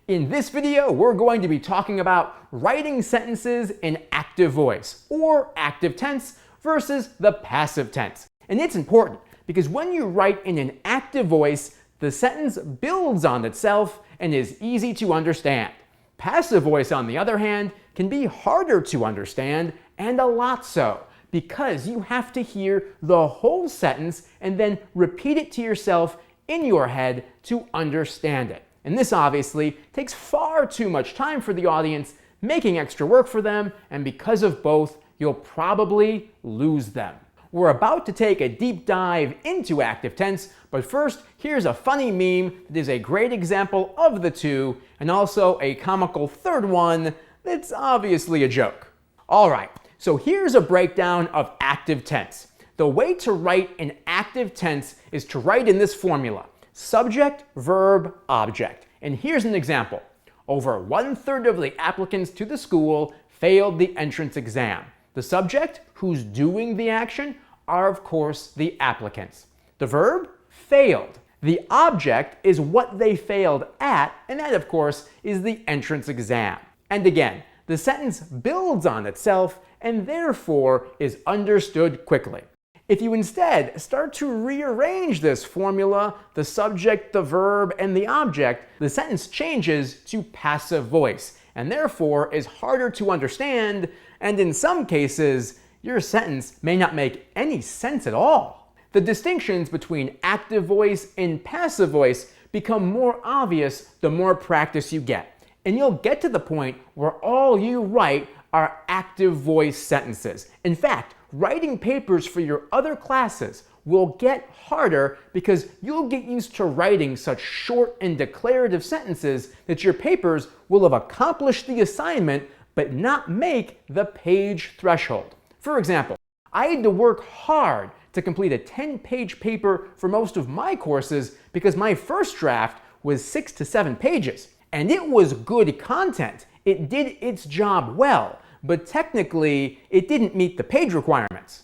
In this video, we're going to be talking about writing sentences in active voice, or active tense, versus the passive tense. And it's important because when you write in an active voice, the sentence builds on itself and is easy to understand. Passive voice, on the other hand, can be harder to understand, and a lot so, because you have to hear the whole sentence and then repeat it to yourself in your head to understand it. And this obviously takes far too much time for the audience, making extra work for them, and because of both, you'll probably lose them. We're about to take a deep dive into active tense, but first, here's a funny meme that is a great example of the two, and also a comical third one that's obviously a joke. Alright, so here's a breakdown of active tense. The way to write an active tense is to write in this formula: subject, verb, object. And here's an example. Over 1/3 of the applicants to the school failed the entrance exam. The subject, who's doing the action, are of course the applicants. The verb, failed. The object is what they failed at, and that of course is the entrance exam. And again, the sentence builds on itself and therefore is understood quickly. If you instead start to rearrange this formula, the subject, the verb, and the object, the sentence changes to passive voice, and therefore is harder to understand, and in some cases, your sentence may not make any sense at all. The distinctions between active voice and passive voice become more obvious the more practice you get, and you'll get to the point where all you write are active voice sentences. In fact, writing papers for your other classes will get harder because you'll get used to writing such short and declarative sentences that your papers will have accomplished the assignment but not make the page threshold. For example, I had to work hard to complete a 10-page paper for most of my courses because my first draft was 6 to 7 pages. And it was good content. It did its job well, but technically, it didn't meet the page requirements.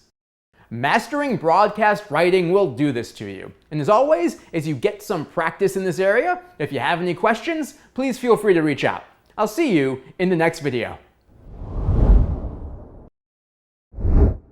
Mastering broadcast writing will do this to you. And as always, as you get some practice in this area, if you have any questions, please feel free to reach out. I'll see you in the next video.